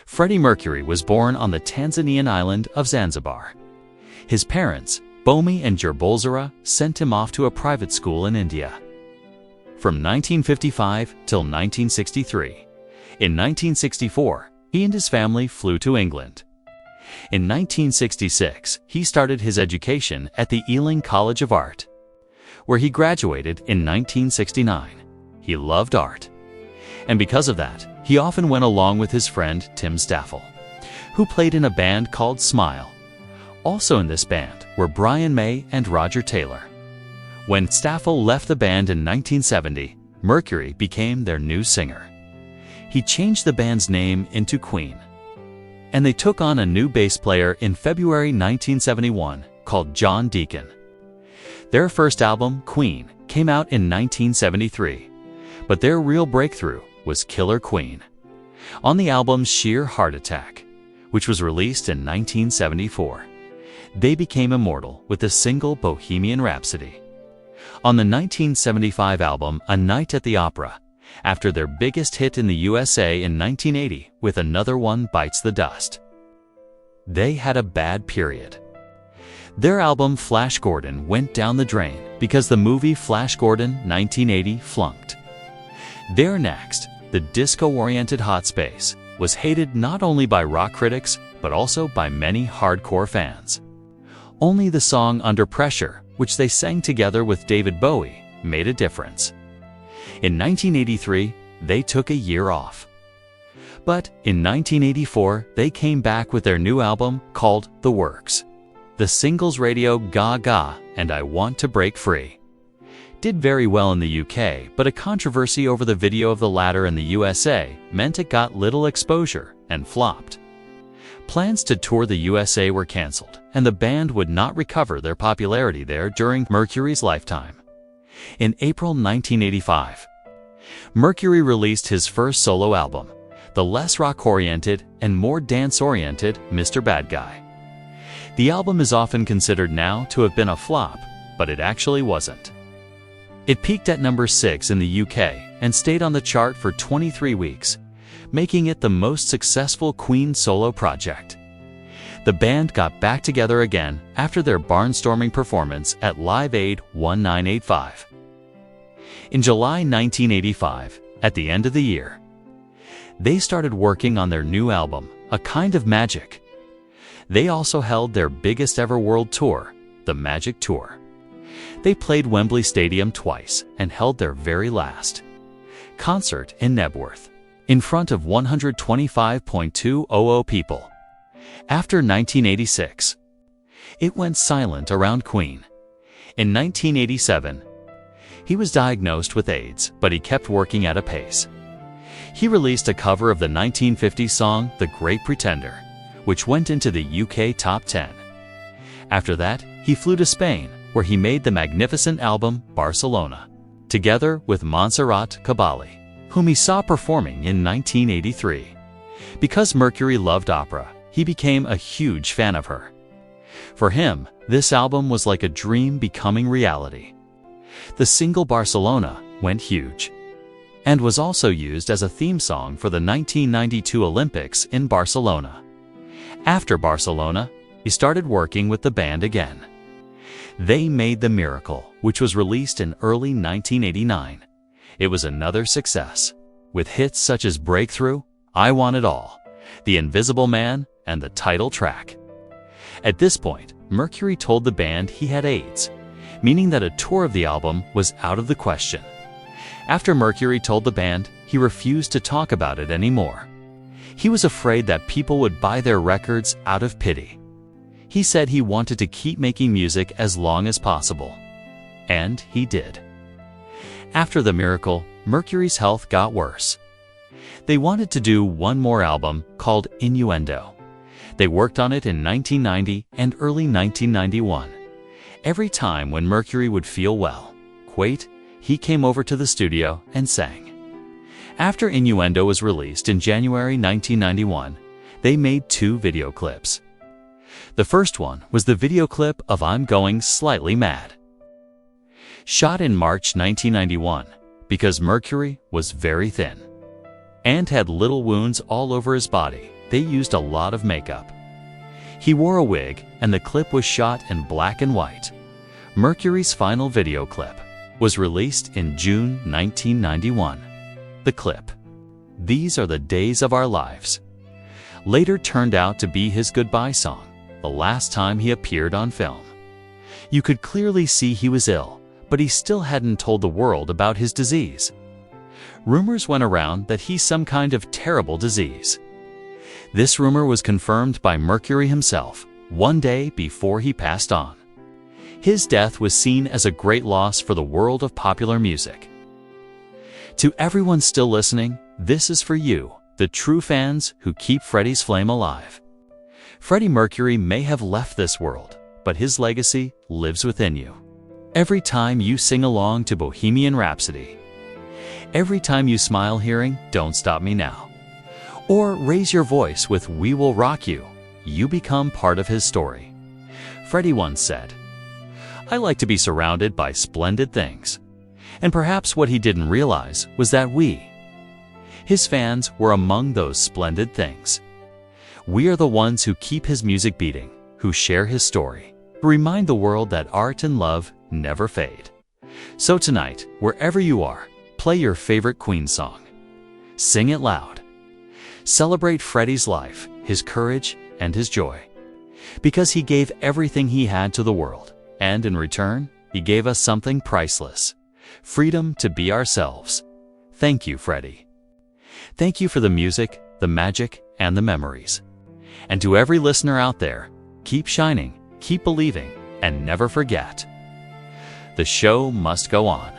Freddie Mercury was born on the Tanzanian island of Zanzibar. His parents, Bomi and Bulsara, sent him off to a private school in India. From 1955 till 1963. In 1964, he and his family flew to England. In 1966, he started his education at the Ealing College of Art, where he graduated in 1969. He loved art, and because of that, he often went along with his friend Tim Staffel, who played in a band called Smile. Also in this band were Brian May and Roger Taylor. When Staffel left the band in 1970, Mercury became their new singer. He changed the band's name into Queen, and they took on a new bass player in February 1971 called John Deacon. Their first album, Queen, came out in 1973, but their real breakthrough was Killer Queen, on the album Sheer Heart Attack, which was released in 1974. They became immortal with the single Bohemian Rhapsody. On the 1975 album A Night at the Opera, after their biggest hit in the USA in 1980 with Another One Bites the Dust, they had a bad period. Their album Flash Gordon went down the drain because the movie Flash Gordon 1980 flunked. Their next, the disco-oriented Hot Space, was hated not only by rock critics but also by many hardcore fans. Only the song Under Pressure, which they sang together with David Bowie, made a difference. In 1983, they took a year off. But in 1984, they came back with their new album called The Works. The singles Radio Gaga and I Want to Break Free did very well in the UK, but a controversy over the video of the latter in the USA meant it got little exposure and flopped. Plans to tour the USA were cancelled, and the band would not recover their popularity there during Mercury's lifetime. In April 1985, Mercury released his first solo album, the less rock-oriented and more dance-oriented Mr. Bad Guy. The album is often considered now to have been a flop, but it actually wasn't. It peaked at number 6 in the UK and stayed on the chart for 23 weeks, making it the most successful Queen solo project. The band got back together again after their barnstorming performance at Live Aid 1985. In July 1985, at the end of the year, they started working on their new album, A Kind of Magic. They also held their biggest ever world tour, the Magic Tour. They played Wembley Stadium twice and held their very last concert in Nebworth, in front of 125,200 people. After 1986, it went silent around Queen. In 1987, he was diagnosed with AIDS, but he kept working at a pace. He released a cover of the 1950s song The Great Pretender, which went into the UK Top 10. After that, he flew to Spain, where he made the magnificent album Barcelona, together with Montserrat Caballé, whom he saw performing in 1983. Because Mercury loved opera, he became a huge fan of her. For him, this album was like a dream becoming reality. The single Barcelona went huge, and was also used as a theme song for the 1992 Olympics in Barcelona. After Barcelona, he started working with the band again. They made The Miracle, which was released in early 1989. It was another success, with hits such as Breakthrough, I Want It All, The Invisible Man, and the title track. At this point, Mercury told the band he had AIDS, meaning that a tour of the album was out of the question. After Mercury told the band, he refused to talk about it anymore. He was afraid that people would buy their records out of pity. He said he wanted to keep making music as long as possible. And he did. After The Miracle, Mercury's health got worse. They wanted to do one more album called Innuendo. They worked on it in 1990 and early 1991. Every time when Mercury would feel well, he came over to the studio and sang. After Innuendo was released in January 1991, they made 2 video clips. The first one was the video clip of I'm Going Slightly Mad, shot in March 1991 because Mercury was very thin. and had little wounds all over his body. They used a lot of makeup. He wore a wig, and the clip was shot in black and white. Mercury's final video clip was released in June 1991. The clip, "These Are the Days of Our Lives," later turned out to be his goodbye song, the last time he appeared on film. You could clearly see he was ill, but he still hadn't told the world about his disease. Rumors went around that he's some kind of terrible disease. This rumor was confirmed by Mercury himself one day before he passed on. His death was seen as a great loss for the world of popular music. To everyone still listening, this is for you, the true fans who keep Freddie's flame alive. Freddie Mercury may have left this world, but his legacy lives within you. Every time you sing along to Bohemian Rhapsody, every time you smile hearing "Don't Stop Me Now," or raise your voice with "We Will Rock You," you become part of his story. Freddie once said, "I like to be surrounded by splendid things." And perhaps what he didn't realize was that we, his fans, were among those splendid things. We are the ones who keep his music beating, who share his story, who remind the world that art and love never fade. So tonight, wherever you are, play your favorite Queen song. Sing it loud. Celebrate Freddie's life, his courage, and his joy. Because he gave everything he had to the world, and in return, he gave us something priceless: freedom to be ourselves. Thank you, Freddie. Thank you for the music, the magic, and the memories. And to every listener out there, keep shining, keep believing, and never forget. The show must go on.